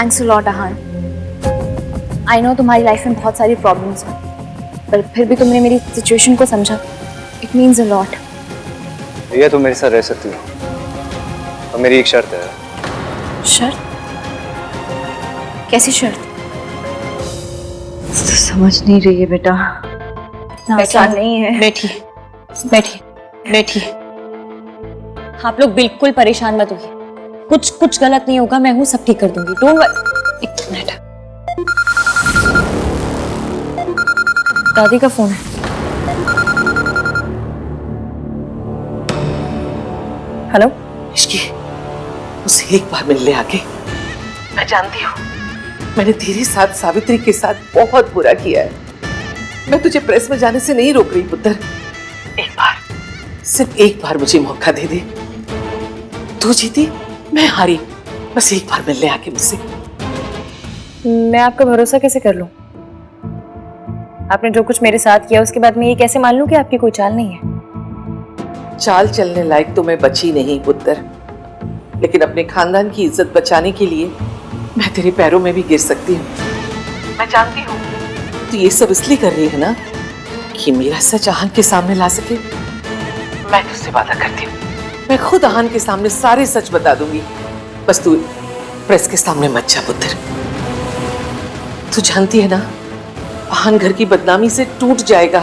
Thanks a lot Ahaan. I know तुम्हारी life में बहुत सारी प्रॉब्लम्स हैं, पर फिर भी तुमने मेरी सिचुएशन को समझा। It means a lot. भैया तुम मेरे साथ रह सकती हो, और मेरी एक शर्त है। शर्त? कैसी शर्त? तो समझ नहीं रही है बेटा। आसान नहीं है। बैठिए बैठिए बैठिए। आप लोग बिल्कुल परेशान मत होइए, कुछ गलत नहीं होगा, मैं हूं, सब ठीक कर दूंगी। Don't worry. एक मिनट, दादी का फोन है। हेलो इश्की, उसे एक बार मिलने आके। मैं जानती हूँ मैंने तेरे साथ सावित्री के साथ बहुत बुरा किया है। मैं तुझे प्रेस में जाने से नहीं रोक रही पुत्र। एक बार, सिर्फ एक बार मुझे मौका दे दे। तू जीती, मैं हारी। बस एक बार मिलने आके मुझसे। मैं आपका भरोसा कैसे कर लूं? आपने जो कुछ मेरे साथ किया उसके बाद मैं ये कैसे मान लूं कि आपकी कोई चाल नहीं है? चाल चलने लायक तो मैं बची नहीं पुत्र, लेकिन अपने खानदान की इज्जत बचाने के लिए मैं तेरे पैरों में भी गिर सकती हूँ। मैं जानती हूँ तू ये सब इसलिए कर रही है ना कि मेरा सच आहान के सामने ला सके। मैं तुझसे वादा करती हूँ, मैं खुद आहान के सामने सारे सच बता दूंगी। बस तू प्रेस के सामने मत जा पुत्र। तू जानती है ना, आहान घर की बदनामी से टूट जाएगा।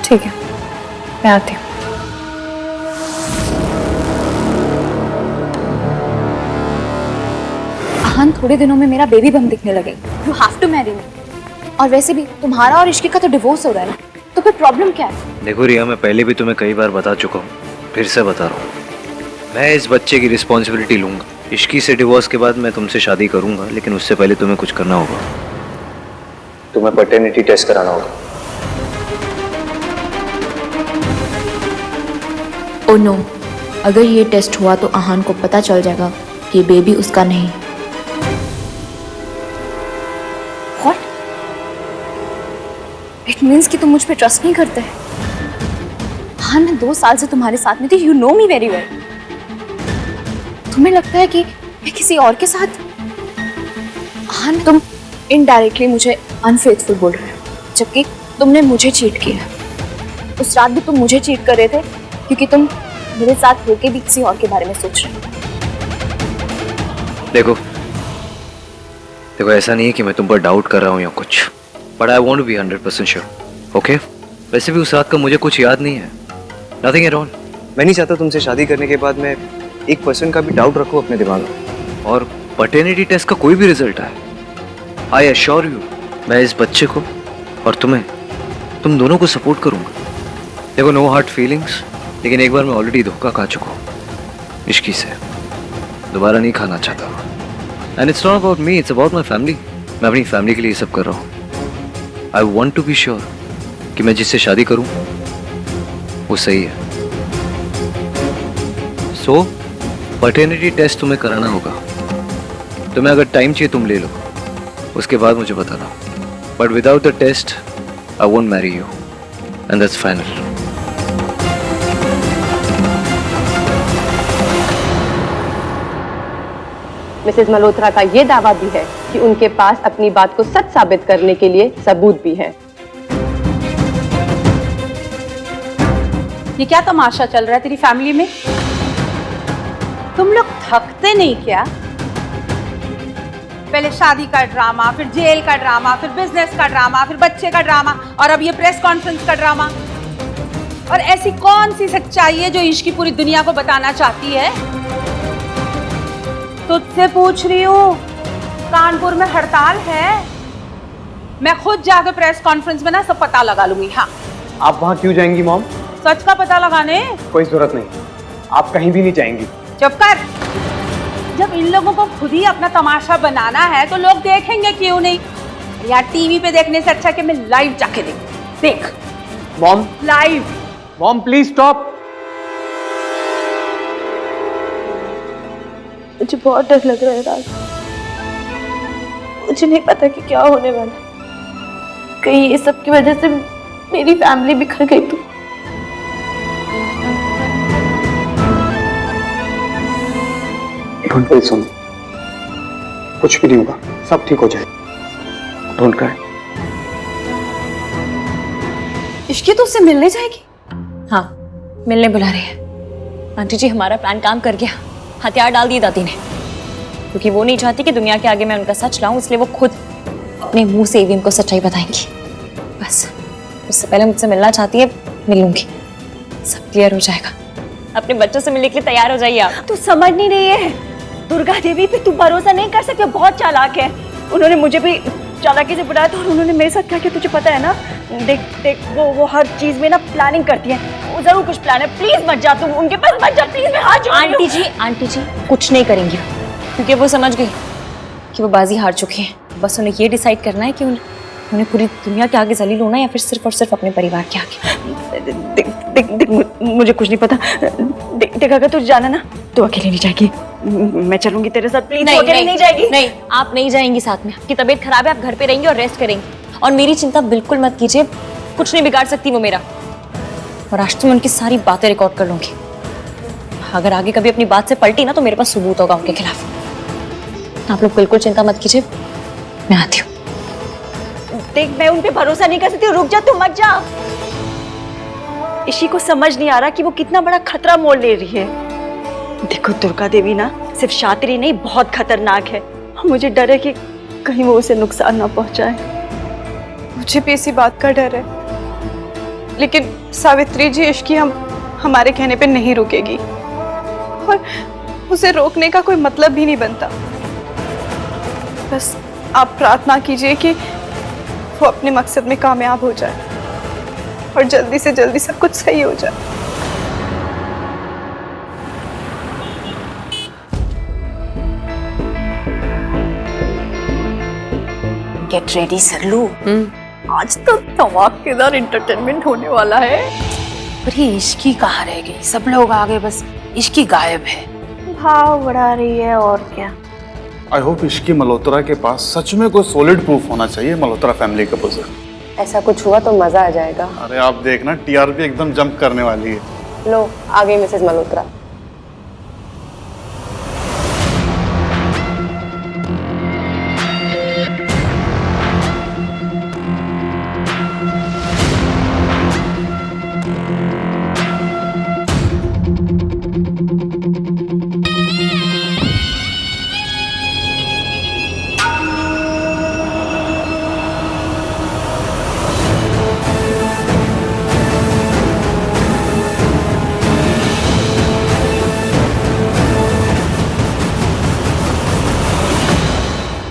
ठीक है, मैं आती हूँ। आहान थोड़े दिनों में मेरा बेबी बम दिखने लगेगा। You have to marry me. और वैसे भी तुम्हारा और इश्की का तो डिवोर्स हो रहा है ना, तो फिर प्रॉब्लम क्या है? देखो रिया, मैं पहले भी तुम्हें कई बार बता चुका हूँ, फिर से बता रहा हूँ। मैं इस बच्चे की रिस्पॉन्सिबिलिटी लूंगा। इश्की से डिवोर्स के बाद मैं तुमसे शादी करूंगा, लेकिन उससे पहले तुम्हें कुछ करना होगा। तुम्हें पैटर्निटी टेस्ट कराना होगा। ओ नो, अगर ये टेस्ट हुआ तो आहान को पता चल जाएगा कि बेबी उसका नहीं। What? It means कि तुम मुझ पे ट्रस्ट नहीं करते। आहान, मैं 2 साल से तुम्हारे साथ में थी। You know me very well. तुम्हें लगता है कि मैं किसी और के साथ? आहान, तुम इनडायरेक्टली मुझे अनफेथफुल बोल रहे हो, जबकि तुमने मुझे चीट किया। उस रात भी तुम मुझे चीट कर रहे थे क्योंकि तुम मेरे साथ होके भी किसी और के बारे में सोच रहे हो। देखो ऐसा नहीं है कि मैं तुम पर डाउट कर रहा हूँ या कुछ, but I want be 100% sure. Okay? वैसे भी उस रात का मुझे कुछ याद नहीं है, नथिंग एट ऑल। मैं नहीं चाहता तुमसे शादी करने के बाद मैं 1% का भी डाउट रखूं अपने दिमाग में, और पैटर्निटी टेस्ट का कोई भी रिजल्ट आए, आई एश्योर यू, मैं इस बच्चे को और तुम दोनों को सपोर्ट करूंगा। देखो, नो हार्ड फीलिंग्स, लेकिन एक बार मैं ऑलरेडी धोखा खा चुका हूँ इश्की से, दोबारा नहीं खाना चाहता। And it's not about me, it's about my family. मैं अपनी फैमिली के लिए सब कर रहा हूँ। I want to be sure कि मैं जिससे शादी करूँ वो सही है। सो पैटर्निटी टेस्ट तुम्हें कराना होगा। तुम्हें अगर टाइम चाहिए तुम ले लो, उसके बाद मुझे बताना, but without the test I won't marry you, and that's final. Mrs Malhotra का ये दावा भी है कि उनके पास अपनी बात को सच साबित करने के लिए सबूत भी है। ये क्या तमाशा चल रहा है तेरी फैमिली में? तुम लोग थकते नहीं क्या? पहले शादी का ड्रामा, फिर जेल का ड्रामा, फिर बिजनेस का ड्रामा, फिर बच्चे का ड्रामा, और अब ये प्रेस कॉन्फ्रेंस का ड्रामा। और ऐसी कौन सी सच्चाई है जो इश्की पूरी दुनिया को बताना चाहती है? तुझसे पूछ रही हूँ, कानपुर में हड़ताल है। मैं खुद जाकर प्रेस कॉन्फ्रेंस में ना सब पता लगा लूंगी। हाँ, आप वहाँ क्यों जाएंगी मॉम? सच का पता लगाने। कोई जरूरत नहीं, आप कहीं भी नहीं जाएंगी। चुप कर। जब इन लोगों को खुद ही अपना तमाशा बनाना है तो लोग देखेंगे क्यों नहीं? यार, टीवी पे देखने से अच्छा कि मैं लाइव जाके देख। Mom, live. Mom please stop. मुझे बहुत डर लग रहा है राज। मुझे नहीं पता कि क्या होने वाला है। कहीं ये सब की वजह से मेरी फैमिली बिखर गई तो। डोंट वरी सुन, कुछ भी नहीं होगा, सब ठीक हो जाएगा। Don't cry. इश्की तो उससे मिलने जाएगी? हाँ, मिलने बुला रही है। आंटी जी, हमारा प्लान काम कर गया। हथियार डाल दिए दादी ने, क्योंकि वो नहीं चाहती कि दुनिया के आगे मैं उनका सच लाऊं, इसलिए वो खुद अपने मुंह से ईवीएम को सच्चाई बताएंगी। बस उससे पहले मुझसे मिलना चाहती है, मिल लूंगी, सब क्लियर हो जाएगा। अपने बच्चों से मिलने के लिए तैयार हो जाइए आप। तू समझ नहीं रही है, दुर्गा देवी पे तू भरोसा नहीं कर सकते, बहुत चालाक है। उन्होंने मुझे भी चालाकी से बुलाया था और उन्होंने मेरे साथ क्या किया तुझे पता है ना? देख देख, वो हर चीज में ना प्लानिंग करती है, वो जरूर कुछ प्लान है। प्लीज मत जा, तुम उनके पास मत जा प्लीज, मैं हाथ जोड़ रही हूं। आंटी जी कुछ नहीं करेंगी, क्योंकि वो समझ गई कि वो बाजी हार चुकी है। बस उन्हें ये डिसाइड करना है कि उन्हें पूरी दुनिया के आगे जलील होना है या फिर सिर्फ और सिर्फ अपने परिवार के आगे। देख मुझे कुछ नहीं पता। देख अगर तुझे जाना ना तो अकेले नहीं जाएगी, मैं चलूंगी तेरे साथ। प्लीज नहीं, अकेले नहीं जाएगी। नहीं, आप नहीं जाएंगी साथ में। आपकी तबीयत खराब है, आप घर पे रहेंगी और रेस्ट करेंगी। और मेरी चिंता बिल्कुल मत कीजिए, कुछ नहीं बिगाड़ सकती वो मेरा। और आज तो मैं उनकी सारी बातें रिकॉर्ड कर लूंगी। अगर आगे कभी अपनी बात से पलटी ना तो मेरे पास सबूत होगा उनके खिलाफ। आप लोग बिल्कुल चिंता मत कीजिए, मैं आती हूँ। देख मैं उन पे भरोसा नहीं कर सकती, रुक जा, तू मत जा। इसी को समझ नहीं आ रहा कि वो कितना बड़ा खतरा मोल ले रही है। देखो दुर्गा देवी ना सिर्फ शातिर नहीं, बहुत खतरनाक है। मुझे डर है कि कहीं वो उसे नुकसान ना पहुंचाए। मुझे भी इसी बात का डर है, लेकिन सावित्री जी इश्की हमारे कहने पे नहीं रुकेगी और उसे रोकने का कोई मतलब भी नहीं बनता। बस आप प्रार्थना कीजिए कि वो अपने मकसद में कामयाब हो जाए और जल्दी से जल्दी सब कुछ सही हो जाए। गेट रेडी सरलू, आज तो धमाकेदार एंटरटेनमेंट होने वाला है। पर ये इश्की कहाँ रह गई? सब लोग आ गए, बस इश्की गायब है। भाव बढ़ा रही है और क्या। आई होप इश्की मल्होत्रा के पास सच में कोई सॉलिड प्रूफ होना चाहिए मल्होत्रा फैमिली का पोजीशन। ऐसा कुछ हुआ तो मजा आ जाएगा। अरे आप देखना, टीआरपी एकदम जंप करने वाली है। लो आ गई मिसेस मल्होत्रा।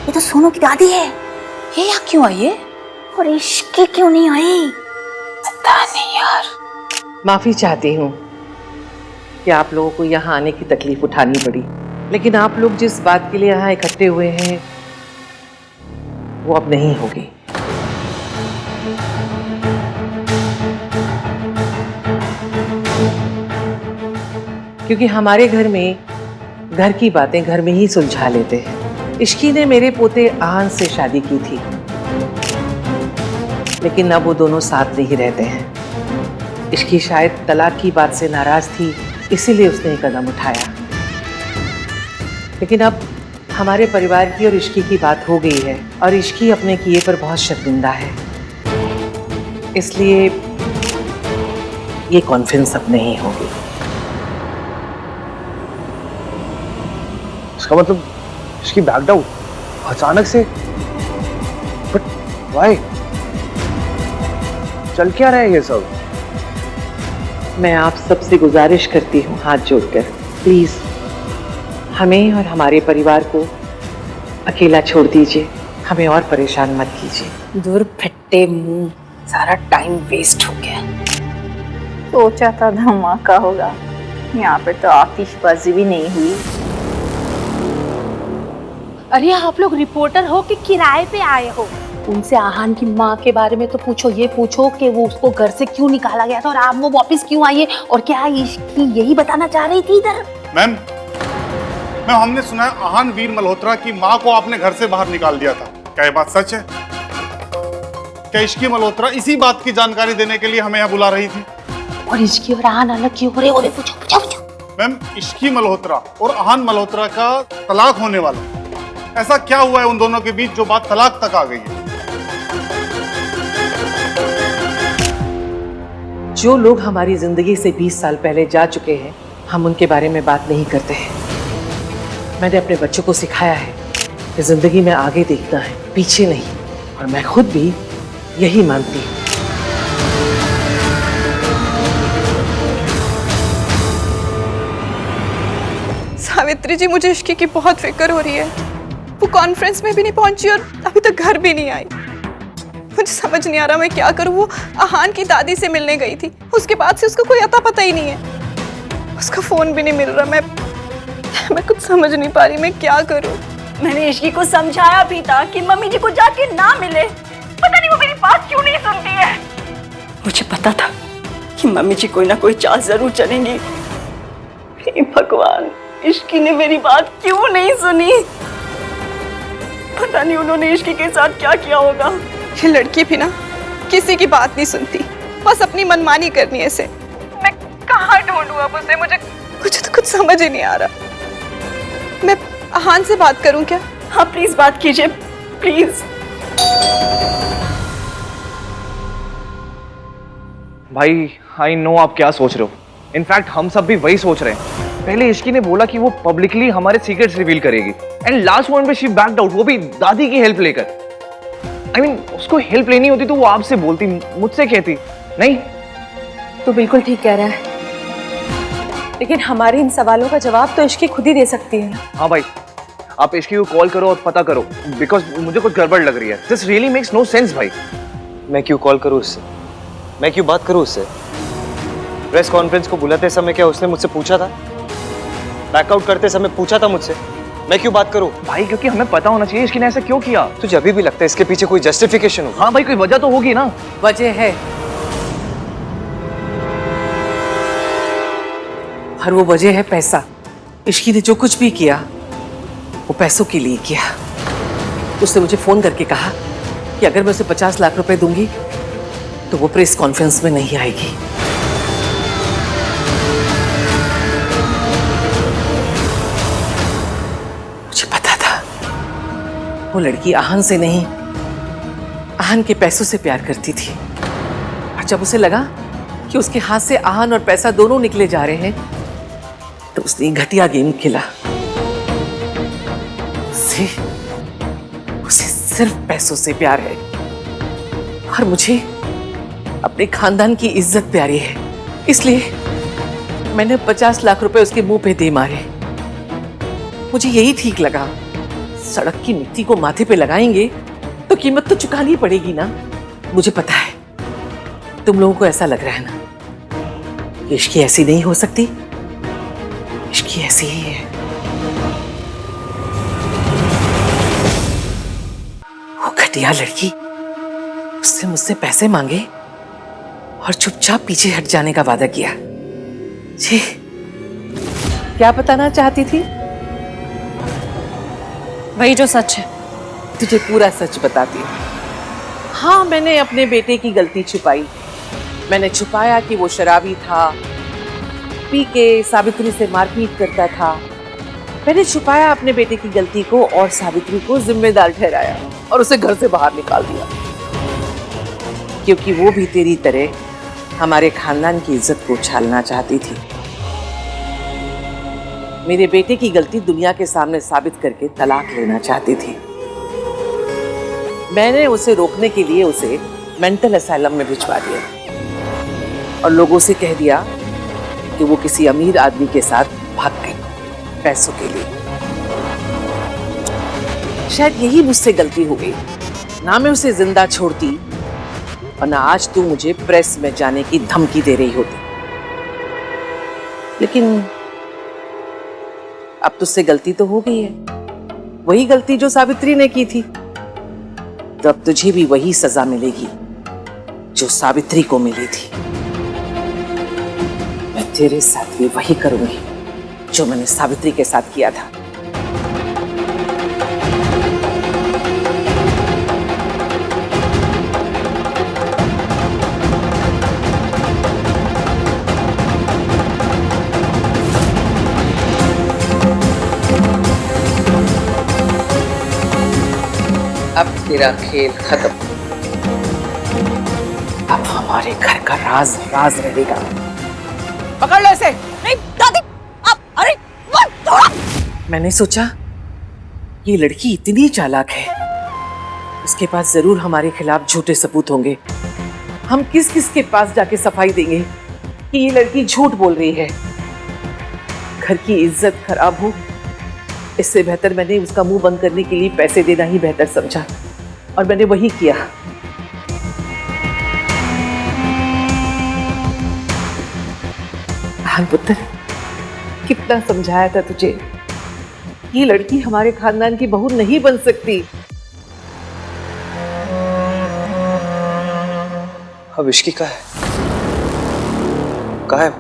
ये तो सोनू की दादी है। ये यहाँ क्यों आई है? और इश्की क्यों नहीं आई? पता नहीं यार। माफी चाहती हूँ कि आप लोगों को यहाँ आने की तकलीफ उठानी पड़ी, लेकिन आप लोग जिस बात के लिए यहाँ इकट्ठे हुए हैं वो अब नहीं होगी। क्योंकि हमारे घर में घर की बातें घर में ही सुलझा लेते हैं। इश्की ने मेरे पोते आहान से शादी की थी, लेकिन अब वो दोनों साथ नहीं रहते हैं। इश्की शायद तलाक की बात से नाराज थी, इसीलिए उसने एक कदम उठाया। लेकिन अब हमारे परिवार की और इश्की की बात हो गई है और इश्की अपने किए पर बहुत शर्मिंदा है, इसलिए ये कॉन्फ्रेंस अब नहीं होगी। इसका मतलब इसकी बैक आउट अचानक से, बट व्हाई? चल क्या रहा है ये सब? मैं आप सबसे गुजारिश करती हूँ हाथ जोड़कर, प्लीज हमें और हमारे परिवार को अकेला छोड़ दीजिए, हमें और परेशान मत कीजिए। दूर फट्टे मुंह, सारा टाइम वेस्ट हो गया। सोचा था धमाका होगा, यहाँ पे तो आतिशबाजी भी नहीं हुई। अरे आप लोग रिपोर्टर हो कि किराए पे आए हो? उनसे आहान की माँ के बारे में तो पूछो, ये पूछो कि वो उसको घर से क्यों निकाला गया था और आप वो वापस क्यों आई है, और क्या इश्की यही बताना चाह रही थी इधर? मैम हमने सुना है आहान वीर मल्होत्रा की माँ को आपने घर से बाहर निकाल दिया था, क्या ये बात सच है? क्या इश्की मल्होत्रा इसी बात की जानकारी देने के लिए हमें यहाँ बुला रही थी? और इश्की और आहान अलग क्यों हो रहे? और पूछो पूछो पूछो। मैम इश्की मल्होत्रा और आहान मल्होत्रा का तलाक होने वाला, ऐसा क्या हुआ है उन दोनों के बीच जो बात तलाक तक आ गई है? जो लोग हमारी जिंदगी से 20 साल पहले जा चुके हैं, हम उनके बारे में बात नहीं करते हैं। मैंने अपने बच्चों को सिखाया है कि जिंदगी में आगे देखना है, पीछे नहीं, और मैं खुद भी यही मानती हूँ। सावित्री जी, मुझे इश्की की बहुत फिक्र हो रही है। वो कॉन्फ्रेंस में भी नहीं पहुंची और अभी तक घर भी नहीं आई। मुझे समझ नहीं आ रहा मैं क्या करूं। वो आहान की दादी से मिलने गई थी, उसके बाद से उसका कोई अता पता ही नहीं है। उसका फोन भी नहीं मिल रहा। मैं कुछ समझ नहीं पा रही मैं क्या करूं। मैंने इश्की को समझाया भी था कि मम्मी जी को जाके ना मिले, पता नहीं वो मेरी बात क्यों नहीं सुनती है। मुझे पता था कि मम्मी जी कोई ना कोई चाल जरूर चलेंगी। हे भगवान, इश्की ने मेरी बात क्यों नहीं सुनी। पता नहीं उन्होंने इश्की के साथ क्या किया होगा। ये लड़की भी ना किसी की बात नहीं सुनती, बस अपनी मनमानी करनी है इसे। मैं कहाँ ढूंढूं अब उसे? मुझे तो कुछ समझ ही नहीं आ रहा। मैं आहान से बात करूं क्या? हाँ प्लीज बात कीजिए, प्लीज। भाई आई नो आप क्या सोच रहे हो। इनफैक्ट हम सब भी वही सोच रहे हैं। पहले इश्की ने बोला कि वो पब्लिकली हमारे सीक्रेट्स रिवील करेगी, एंड लास्ट मोमेंट पे शी बैक्ड आउट, वो भी दादी की हेल्प लेकर। I mean, उसको हेल्प लेनी होती तो वो आपसे बोलती, मुझसे कहती नहीं। तो बिल्कुल ठीक कह रहा है, लेकिन हमारे इन सवालों का जवाब तो इश्की खुद ही दे सकती है। हाँ भाई, आप इश्की को कॉल करो और पता करो, बिकॉज मुझे कुछ गड़बड़ लग रही है। This really makes no sense भाई। मैं क्यों कॉल करूं उससे? मैं क्यों बात करूं उससे? प्रेस कॉन्फ्रेंस को बुलाते समय क्या उसने मुझसे पूछा था? बैकआउट करते समय पूछा था मुझसे? मैं क्यों बात करूं? भाई क्योंकि हमें पता होना चाहिए इसकी ने ऐसा क्यों किया। तुझे अभी भी लगता है इसके पीछे कोई जस्टिफिकेशन हो? हाँ भाई, कोई वजह तो होगी ना। वजह है, और वो वजह है पैसा। इश्की ने जो कुछ भी किया वो पैसों के लिए किया। उसने मुझे फोन करके कहा कि अगर मैं उसे 50 लाख रुपए दूंगी तो वो प्रेस कॉन्फ्रेंस में नहीं आएगी। मुझे पता था वो लड़की आहान से नहीं, आहान के पैसों से प्यार करती थी। और जब उसे लगा कि उसके हाथ से आहान और पैसा दोनों निकले जा रहे हैं, तो उसने एक घटिया गेम खेला। उसे सिर्फ पैसों से प्यार है, और मुझे अपने खानदान की इज्जत प्यारी है। इसलिए मैंने 50 लाख रुपए उसके मुंह पे दे मारे। मुझे यही ठीक लगा। सड़क की मिट्टी को माथे पे लगाएंगे तो कीमत तो चुकानी पड़ेगी ना। मुझे पता है तुम लोगों को ऐसा लग रहा है ना, इश्की ऐसी नहीं हो सकती। इश्की ऐसी ही है। वो घटिया लड़की, उसने मुझसे पैसे मांगे और चुपचाप पीछे हट जाने का वादा किया। जी, क्या बताना चाहती थी? वही जो सच है। तुझे पूरा सच बताती हूँ। हाँ, मैंने अपने बेटे की गलती छुपाई। मैंने छुपाया कि वो शराबी था, पी के सावित्री से मारपीट करता था। मैंने छुपाया अपने बेटे की गलती को और सावित्री को जिम्मेदार ठहराया और उसे घर से बाहर निकाल दिया, क्योंकि वो भी तेरी तरह हमारे खानदान की इज्जत को उछालना चाहती थी। मेरे बेटे की गलती दुनिया के सामने साबित करके तलाक लेना चाहती थी। मैंने उसे रोकने के लिए उसे मेंटल असाइलम में भिजवा दिया और लोगों से कह दिया कि वो किसी अमीर आदमी के साथ भाग गई पैसों के लिए। शायद यही मुझसे गलती हो गई। ना मैं उसे जिंदा छोड़ती और ना आज तू मुझे प्रेस में जाने की धमकी दे रही होती। लेकिन अब तुझसे गलती तो हो गई है, वही गलती जो सावित्री ने की थी। तो अब तुझे भी वही सजा मिलेगी जो सावित्री को मिली थी। मैं तेरे साथ भी वही करूंगी जो मैंने सावित्री के साथ किया था। मेरा खेल खत्म। अब हमारे घर का राज राज रहेगा। पकड़ लो इसे। नहीं दादी, आप अरे मत छोड़ो। मैंने सोचा ये लड़की इतनी चालाक है, इसके पास जरूर हमारे खिलाफ झूठे सबूत होंगे। हम किस किस के पास जाके सफाई देंगे कि ये लड़की झूठ बोल रही है। घर की इज्जत खराब हो, इससे बेहतर मैंने उसका मुंह बंद करने के लिए पैसे देना ही बेहतर समझा, और मैंने वही किया। हाँ पुत्र, कितना समझाया था तुझे, ये लड़की हमारे खानदान की बहू नहीं बन सकती। अब इश्की का है, कहाँ है?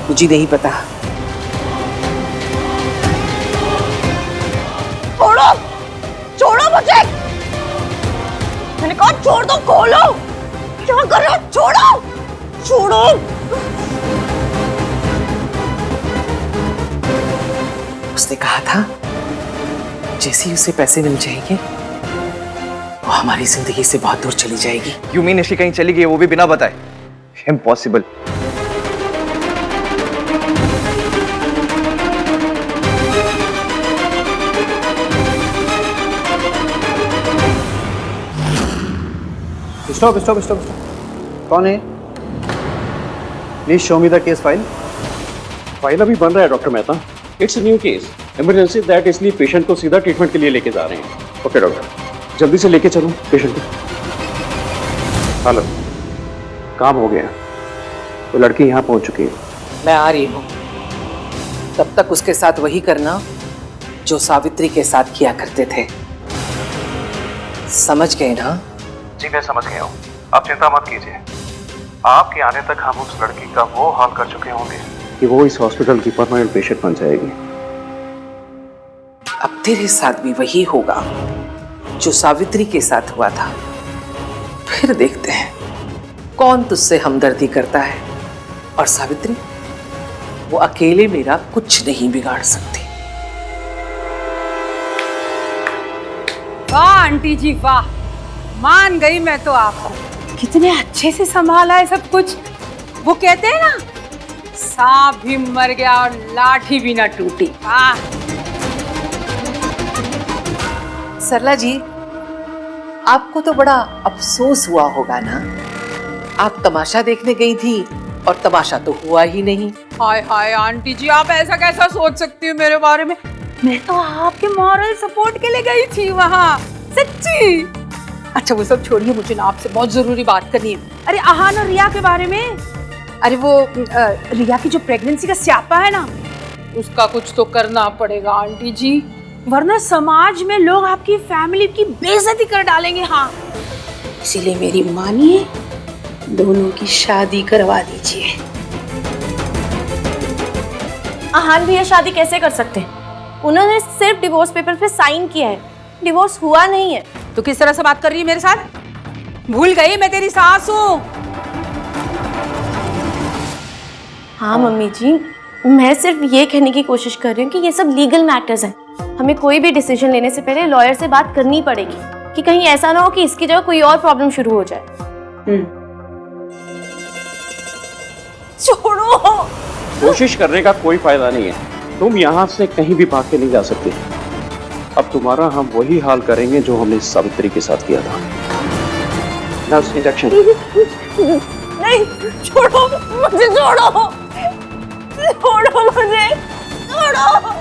मुझे नहीं पता। छोड़ो, छोड़ो मुझे। मैंने कहा छोड़ दो, खोलो। क्या कर रहे हो? छोड़ो, छोड़ो। उसने कहा था जैसे ही उसे पैसे मिल जाएंगे वो हमारी जिंदगी से बहुत दूर चली जाएगी। यू मीन इश्की कहीं चली गई, वो भी बिना बताए? Impossible. Stop stop stop stop. कौन है? Please show me the case file. File अभी बन रहा है doctor Mehta. It's new case, emergency that, इसलिए पेशेंट को सीधा ट्रीटमेंट के लिए लेके जा रहे हैं। ओके डॉक्टर, जल्दी से लेके चलो पेशेंट को। हेलो, काम हो गया, वो लड़की यहाँ पहुंच चुकी है। मैं आ रही हूँ, तब तक उसके साथ वही करना जो सावित्री के साथ किया करते थे। समझ गए ना? जी मैं समझ गया हूँ, आप चिंता मत कीजिए। आपके आने तक हम उस लड़की का वो हाल कर चुके होंगे कि वो इस हॉस्पिटल की परमानेंट पेशेंट बन जाएगी। अब तेरे साथ भी वही होगा जो सावित्री के साथ हुआ था। फिर देखते हैं कौन तुझसे हमदर्दी करता है, और सावित्री वो अकेले मेरा कुछ नहीं बिगाड़ सकती। वाह आंटी जी वाह, मान गई मैं तो आपको। कितने अच्छे से संभाला है सब कुछ। वो कहते हैं ना, सांप भी मर गया और लाठी भी ना टूटी। वाह। सरला जी, आपको तो बड़ा अफसोस हुआ होगा ना? आप तमाशा देखने गई थी और तमाशा तो हुआ ही नहीं। हाय हाय आंटी जी, आप ऐसा कैसा सोच सकती हो मेरे बारे में? मैं तो आपके मॉरल सपोर्ट के लिए गई थी वहाँ, सच्ची। अच्छा वो सब छोड़िए, मुझे ना आपसे बहुत जरूरी बात करनी है। अरे आहान और रिया के बारे में। अरे वो रिया की जो प्रेगनेंसी का स्यापा है ना, उसका कुछ तो करना पड़ेगा आंटी जी, वरना समाज में लोग आपकी फैमिली की बेइज्जती कर डालेंगे। हाँ, इसीलिए मेरी मानिए, दोनों की शादी करवा दीजिए। आहान भैया शादी कैसे कर सकते हैं? उन्होंने सिर्फ डिवोर्स पेपर पे साइन किया है, डिवोर्स हुआ नहीं है। तो किस तरह से बात कर रही है मेरे साथ? भूल गई मैं तेरी सास हूँ। हाँ मम्मी जी, मैं सिर्फ ये कहने की कोशिश कर रही हूँ कि ये सब लीगल मैटर्स हैं। हमें कोई भी डिसीजन लेने से पहले लॉयर से बात करनी पड़ेगी, कि कहीं ऐसा ना हो कि इसकी जगह कोई और प्रॉब्लम शुरू हो जाए। छोड़ो। कोशिश करने का कोई फायदा नहीं है, तुम यहाँ से कहीं भी भाग के नहीं जा सकते। अब तुम्हारा हम वही हाल करेंगे जो हमने सावित्री के साथ किया था। Nurse injection. नहीं, छोड़ो मुझे, छोड़ो, छोड़ो मुझे, छोड़ो, छोड़ो।